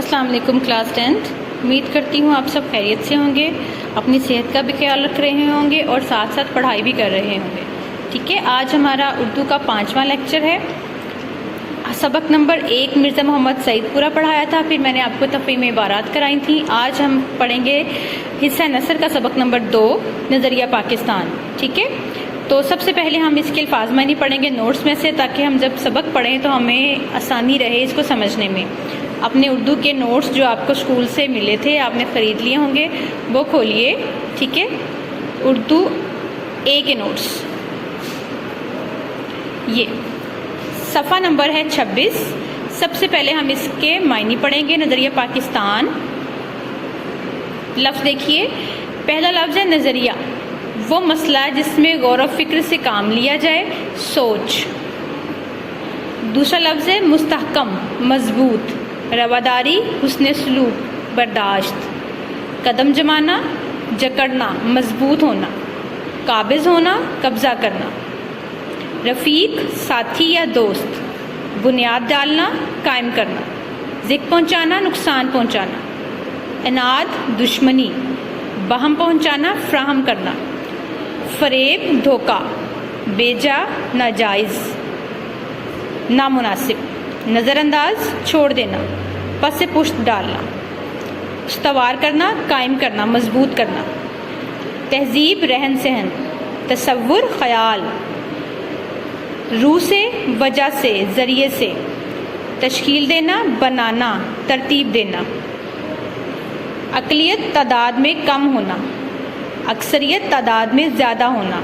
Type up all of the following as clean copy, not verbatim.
السلام علیکم class 10th، امید کرتی ہوں آپ سب خیریت سے ہوں گے، اپنی صحت کا بھی خیال رکھ رہے ہوں گے اور ساتھ ساتھ پڑھائی بھی کر رہے ہوں گے۔ ٹھیک ہے، آج ہمارا اردو کا 5واں لیکچر ہے۔ سبق نمبر 1 مرزا محمد سعید پورا پڑھایا تھا، پھر میں نے آپ کو تفہیم عبارات کرائی تھیں۔ آج ہم پڑھیں گے حصہ نثر کا سبق نمبر 2 نظریہ پاکستان۔ ٹھیک ہے، تو سب سے پہلے ہم اس کے الفاظ معنی پڑھیں گے نوٹس میں سے، تاکہ ہم جب سبق پڑھیں تو ہمیں آسانی رہے اس کو سمجھنے میں۔ اپنے اردو کے نوٹس جو آپ کو اسکول سے ملے تھے، آپ نے خرید لیے ہوں گے، وہ کھولیے۔ ٹھیک ہے، اردو اے کے نوٹس، یہ صفحہ نمبر ہے 26۔ سب سے پہلے ہم اس کے معنی پڑھیں گے۔ نظریہ پاکستان، لفظ دیکھیے، پہلا لفظ ہے نظریہ، وہ مسئلہ جس میں غور و فکر سے کام لیا جائے، سوچ۔ دوسرا لفظ ہے مستحکم، مضبوط، رواداری، حسن سلوک، برداشت۔ قدم جمانا، جکڑنا، مضبوط ہونا، قابض ہونا، قبضہ کرنا۔ رفیق، ساتھی یا دوست، بنیاد ڈالنا، قائم کرنا۔ ذکر پہنچانا، نقصان پہنچانا۔ عناد، دشمنی، بہم پہنچانا، فراہم کرنا۔ فریب، دھوکہ، بیجا، ناجائز، نامناسب۔ نظر انداز، چھوڑ دینا، پس پشت ڈالنا۔ استوار کرنا، قائم کرنا، مضبوط کرنا۔ تہذیب، رہن سہن۔ تصور، خیال۔ روح سے، وجہ سے، ذریعے سے۔ تشکیل دینا، بنانا، ترتیب دینا۔ اقلیت، تعداد میں کم ہونا، اکثریت، تعداد میں زیادہ ہونا۔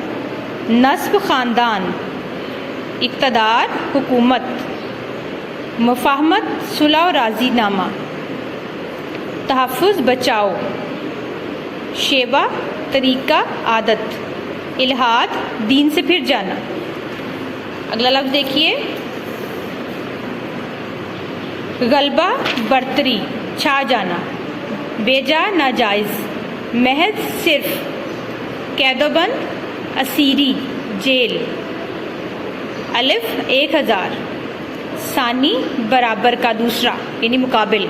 نسب، خاندان۔ اقتدار، حکومت۔ مفاہمت، صلح و راضی نامہ۔ تحفظ، بچاؤ۔ شیوہ، طریقہ، عادت۔ الحاد، دین سے پھر جانا۔ اگلا لفظ دیکھیے، غلبہ، برتری، چھا جانا۔ بیجا، ناجائز۔ محض، صرف۔ قید و بند، اسیری، جیل۔ الف، 1000۔ ثانی، برابر کا، دوسرا یعنی مقابل۔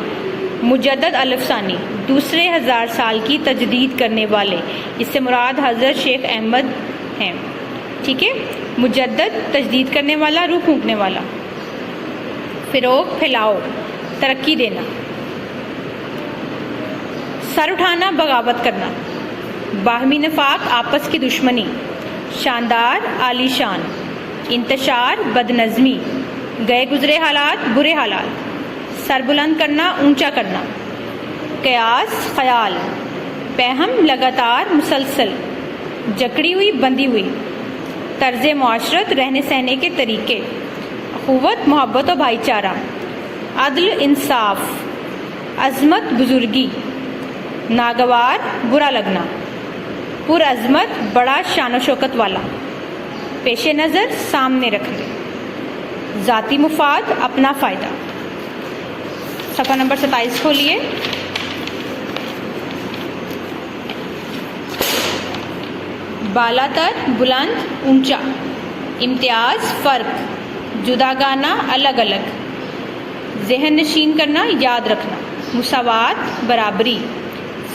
مجدد، الف ثانی، دوسرے 1000 سال کی تجدید کرنے والے، اس سے مراد حضرت شیخ احمد ہیں۔ ٹھیک ہے، مجدد، تجدید کرنے والا، روح پھونکنے والا۔ فروغ، پھیلاؤ، ترقی دینا۔ سر اٹھانا، بغاوت کرنا۔ باہمی نفاق، آپس کی دشمنی۔ شاندار، عالی شان۔ انتشار، بد نظمی۔ گئے گزرے حالات، برے حالات۔ سر بلند کرنا، اونچا کرنا۔ قیاس، خیال۔ پہم، لگاتار، مسلسل۔ جکڑی ہوئی، بندھی ہوئی۔ طرز معاشرت، رہنے سہنے کے طریقے۔ اخوت، محبت و بھائی چارہ۔ عدل، انصاف۔ عظمت، بزرگی۔ ناگوار، برا لگنا۔ پرعظمت، بڑا شان و شوکت والا۔ پیش نظر، سامنے رکھنا۔ ذاتی مفاد، اپنا فائدہ۔ صفحہ نمبر 27 کھولیے۔ بالا تر، بلند، اونچا۔ امتیاز، فرق۔ جداگانہ، الگ الگ۔ ذہن نشین کرنا، یاد رکھنا۔ مساوات، برابری۔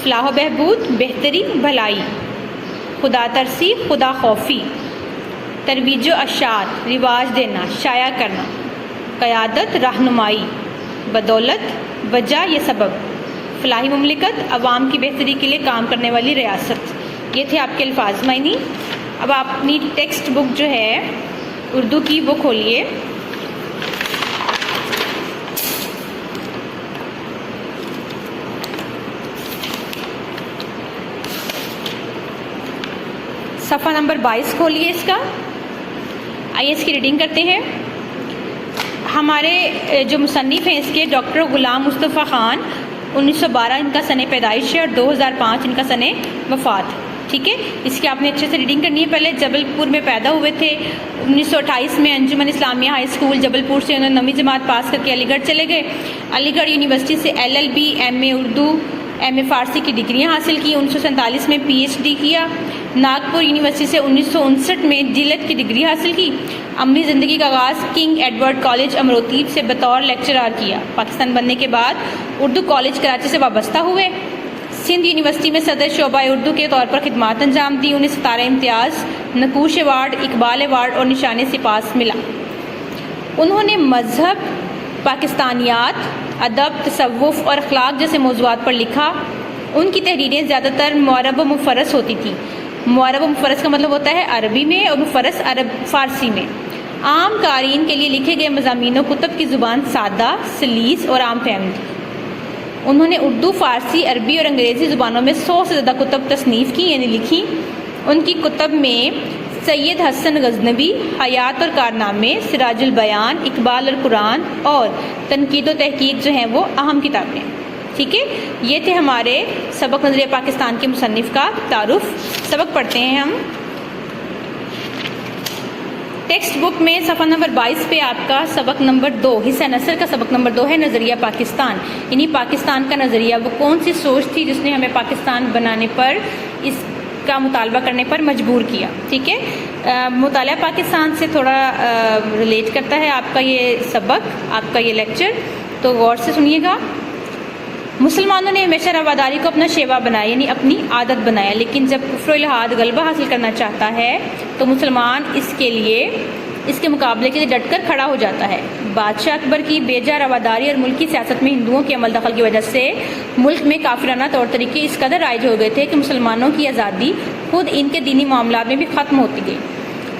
فلاح و بہبود، بہتری، بھلائی۔ خدا ترسی، خدا خوفی۔ ترویج و اشاعت، رواج دینا، شائع کرنا۔ قیادت، رہنمائی۔ بدولت، وجہ یا سبب۔ فلاحی مملکت، عوام کی بہتری کے لیے کام کرنے والی ریاست۔ یہ تھے آپ کے الفاظ معنی۔ اب آپ اپنی ٹیکسٹ بک جو ہے اردو کی وہ کھولیے۔ صفحہ نمبر 22 کھولیے اس کا۔ آئیے اس کی ریڈنگ کرتے ہیں۔ ہمارے جو مصنف ہیں اس کے ڈاکٹر غلام مصطفیٰ خان، 1912 ان کا سن پیدائش ہے اور 2005 ان کا سن وفات۔ ٹھیک ہے، اس کی آپ نے اچھے سے ریڈنگ کرنی ہے۔ پہلے جبل پور میں پیدا ہوئے تھے، 1928 میں انجمن اسلامیہ ہائی اسکول جبل پور سے انہوں نے 9ویں جماعت پاس کر کے علی گڑھ چلے گئے۔ علی گڑھ یونیورسٹی سے LLB، MA اردو، MA فارسی کی ڈگریاں حاصل کی۔ 1947 میں PhD کیا۔ ناگپور یونیورسٹی سے 1959 میں ڈی.لٹ کی ڈگری حاصل کی۔ عملی زندگی کا آغاز کنگ ایڈورڈ کالج امروتی سے بطور لیکچرار کیا۔ پاکستان بننے کے بعد اردو کالج کراچی سے وابستہ ہوئے۔ سندھ یونیورسٹی میں صدر شعبہ اردو کے طور پر خدمات انجام دی۔ انہیں 17 امتیاز، نقوش ایوارڈ، اقبال ایوارڈ اور نشان سپاس ملا۔ انہوں نے مذہب، پاکستانیات، ادب، تصوف اور اخلاق جیسے موضوعات پر لکھا۔ ان کی تحریریں زیادہ تر معرب و مفرس ہوتی تھیں۔ معرب و مفرس کا مطلب ہوتا ہے عربی میں اور مفرس فارسی میں۔ عام قارئین کے لیے لکھے گئے مضامین و کتب کی زبان سادہ، سلیس اور عام فہم تھی۔ انہوں نے اردو، فارسی، عربی اور انگریزی زبانوں میں 100 سے زیادہ کتب تصنیف کی یعنی لکھی۔ ان کی کتب میں سید حسن غزنوی، حیات اور کارنامے، سراج البیان، اقبال اور قرآن اور تنقید و تحقیق جو ہیں وہ اہم کتابیں ہیں۔ ٹھیک ہے، یہ تھے ہمارے سبق نظریہ پاکستان کے مصنف کا تعارف۔ سبق پڑھتے ہیں ہم۔ ٹیکسٹ بک میں صفحہ نمبر 22 پہ آپ کا سبق نمبر 2 حصہ نثر کا سبق نمبر 2 ہے نظریہ پاکستان، یعنی پاکستان کا نظریہ۔ وہ کون سی سوچ تھی جس نے ہمیں پاکستان بنانے پر، اس کا مطالبہ کرنے پر مجبور کیا۔ ٹھیک ہے، مطالعہ پاکستان سے تھوڑا ریلیٹ کرتا ہے آپ کا یہ سبق، آپ کا یہ لیکچر، تو غور سے سنیے گا۔ مسلمانوں نے ہمیشہ رواداری کو اپنا شیوا بنایا یعنی اپنی عادت بنایا، لیکن جب کفر و الحاد غلبہ حاصل کرنا چاہتا ہے تو مسلمان اس کے مقابلے کے لیے ڈٹ کر کھڑا ہو جاتا ہے۔ بادشاہ اکبر کی بیجا رواداری اور ملکی سیاست میں ہندوؤں کے عمل دخل کی وجہ سے ملک میں کافرانہ طور طریقے اس قدر رائج ہو گئے تھے کہ مسلمانوں کی آزادی خود ان کے دینی معاملات میں بھی ختم ہوتی گئی۔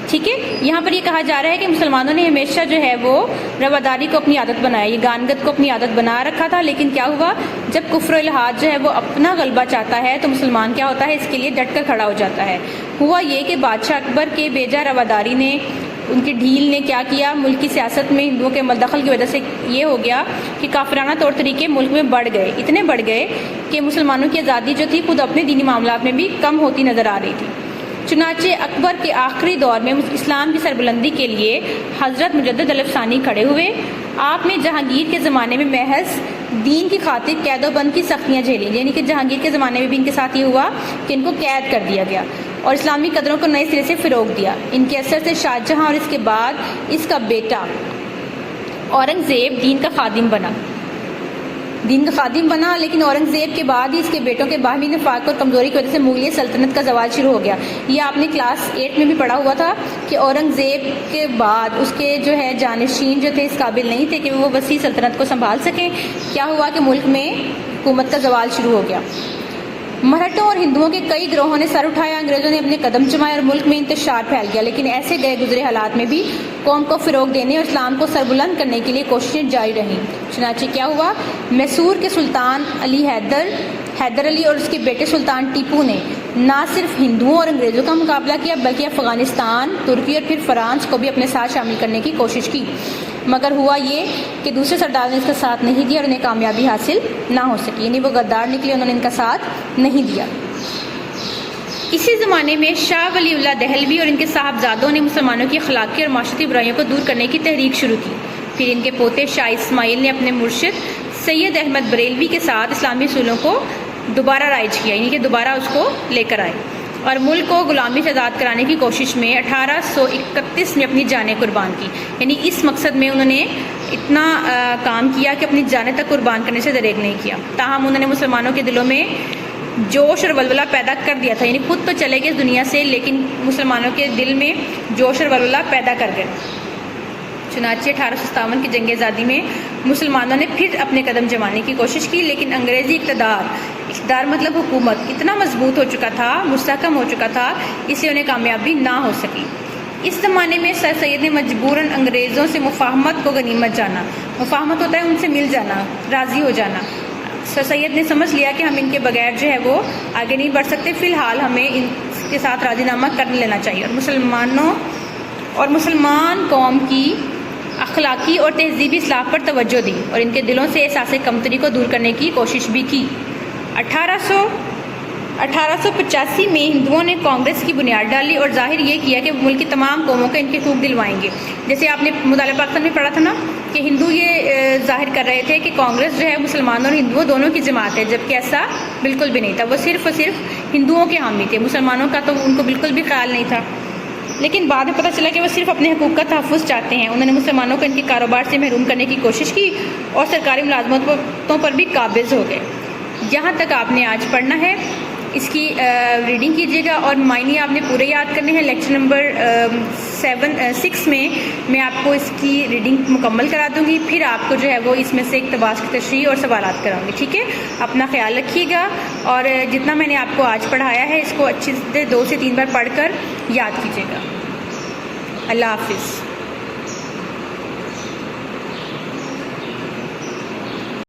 ٹھیک ہے، یہاں پر یہ کہا جا رہا ہے کہ مسلمانوں نے ہمیشہ جو ہے وہ رواداری کو اپنی عادت بنایا، یہ گانگت کو اپنی عادت بنا رکھا تھا، لیکن کیا ہوا، جب کفر و الحاد جو ہے وہ اپنا غلبہ چاہتا ہے تو مسلمان کیا ہوتا ہے، اس کے لیے ڈٹ کر کھڑا ہو جاتا ہے۔ ہوا یہ کہ بادشاہ اکبر کے بیجا رواداری نے، ان کی ڈھیل نے کیا کیا، ملک کی سیاست میں ہندوؤں کے مدخل کی وجہ سے یہ ہو گیا کہ کافرانہ طور طریقے ملک میں بڑھ گئے، اتنے بڑھ گئے کہ مسلمانوں کی آزادی جو تھی خود اپنے دینی معاملات میں بھی کم ہوتی نظر آ رہی تھی۔ چنانچہ اکبر کے آخری دور میں اسلام کی سربلندی کے لیے حضرت مجدد الف ثانی کھڑے ہوئے۔ آپ نے جہانگیر کے زمانے میں محض دین کی خاطر قید و بند کی سختیاں جھیلیں، یعنی کہ جہانگیر کے زمانے میں بھی ان کے ساتھ یہ ہوا کہ ان کو قید کر دیا گیا اور اسلامی قدروں کو نئے سرے سے فروغ دیا۔ ان کے اثر سے شاہ جہاں اور اس کے بعد اس کا بیٹا اورنگزیب دین کا خادم بنا، لیکن اورنگزیب کے بعد ہی اس کے بیٹوں کے باہمی نفاق اور کمزوری کی وجہ سے مغلیہ سلطنت کا زوال شروع ہو گیا۔ یہ آپ نے کلاس 8 میں بھی پڑھا ہوا تھا کہ اورنگزیب کے بعد اس کے جو ہے جانشین جو تھے اس قابل نہیں تھے کہ وہ وسیع سلطنت کو سنبھال سکیں۔ کیا ہوا کہ ملک میں حکومت کا زوال شروع ہو گیا۔ مرہٹوں اور ہندوؤں کے کئی گروہوں نے سر اٹھایا، انگریزوں نے اپنے قدم جمائے اور ملک میں انتشار پھیل گیا، لیکن ایسے گئے گزرے حالات میں بھی قوم کو فروغ دینے اور اسلام کو سربلند کرنے کے لیے کوششیں جاری رہیں۔ چنانچہ کیا ہوا، میسور کے سلطان حیدر علی اور اس کے بیٹے سلطان ٹیپو نے نہ صرف ہندوؤں اور انگریزوں کا مقابلہ کیا بلکہ افغانستان، ترکی اور پھر فرانس کو بھی اپنے ساتھ شامل کرنے کی کوشش کی، مگر ہوا یہ کہ دوسرے سرداروں نے اس کا ساتھ نہیں دیا اور انہیں کامیابی حاصل نہ ہو سکی، یعنی وہ غدار نکلے، انہوں نے ان کا ساتھ نہیں دیا۔ اسی زمانے میں شاہ ولی اللہ دہلوی اور ان کے صاحبزادوں نے مسلمانوں کی اخلاقی اور معاشرتی برائیوں کو دور کرنے کی تحریک شروع کی۔ پھر ان کے پوتے شاہ اسماعیل نے اپنے مرشد سید احمد بریلوی کے ساتھ اسلامی اصولوں کو دوبارہ رائج کیا، یعنی کہ دوبارہ اس کو لے کر آئے اور ملک کو غلامی سے آزاد کرانے کی کوشش میں 1831 میں اپنی جانیں قربان کی، یعنی اس مقصد میں انہوں نے اتنا کام کیا کہ اپنی جانیں تک قربان کرنے سے دریغ نہیں کیا۔ تاہم انہوں نے مسلمانوں کے دلوں میں جوش اور ولولہ پیدا کر دیا تھا، یعنی خود تو چلے گئے اس دنیا سے لیکن مسلمانوں کے دل میں جوش اور ولولہ پیدا کر گئے۔ چنانچہ 1857 کی جنگ آزادی میں مسلمانوں نے پھر اپنے قدم جمانے کی کوشش کی، لیکن انگریزی اقتدار مطلب حکومت اتنا مضبوط ہو چکا تھا، مستحکم ہو چکا تھا، اس لیے انہیں کامیابی نہ ہو سکی۔ اس زمانے میں سر سید نے مجبوراً انگریزوں سے مفاہمت کو غنیمت جانا، مفاہمت ہوتا ہے ان سے مل جانا، راضی ہو جانا۔ سر سید نے سمجھ لیا کہ ہم ان کے بغیر جو ہے وہ آگے نہیں بڑھ سکتے، فی الحال ہمیں ان کے ساتھ راضی نامہ کر لینا چاہیے، اور مسلمان قوم کی اخلاقی اور تہذیبی اصلاح پر توجہ دی اور ان کے دلوں سے احساس کمتری کو دور کرنے کی کوشش بھی کی۔ 1885 میں ہندوؤں نے کانگریس کی بنیاد ڈالی اور ظاہر یہ کیا کہ ملک کی تمام قوموں کو ان کے حقوق دلوائیں گے، جیسے آپ نے مطالعہ پاکستان میں پڑھا تھا نا کہ ہندو یہ ظاہر کر رہے تھے کہ کانگریس جو ہے مسلمانوں اور ہندوؤں دونوں کی جماعت ہے، جبکہ ایسا بالکل بھی نہیں تھا. وہ صرف اور صرف ہندوؤں کے حامی تھے، مسلمانوں کا تو ان کو بالکل بھی خیال نہیں تھا. لیکن بعد میں پتہ چلا کہ وہ صرف اپنے حقوق کا تحفظ چاہتے ہیں. انہوں نے مسلمانوں کو ان کے کاروبار سے محروم کرنے کی کوشش کی اور سرکاری ملازمتوں پر بھی قابض ہو گئے. یہاں تک آپ نے آج پڑھنا ہے. اس کی ریڈنگ کیجیے گا اور معنی آپ نے پورے یاد کرنے ہیں. لیکچر نمبر 6 میں آپ کو اس کی ریڈنگ مکمل کرا دوں گی، پھر آپ کو جو ہے وہ اس میں سے اقتباس کی تشریح اور سوالات کراؤں گی. ٹھیک ہے، اپنا خیال رکھیے گا اور جتنا میں نے آپ کو آج پڑھایا ہے اس کو اچھے سے 2 سے 3 بار پڑھ کر یاد کیجیے گا. اللہ حافظ.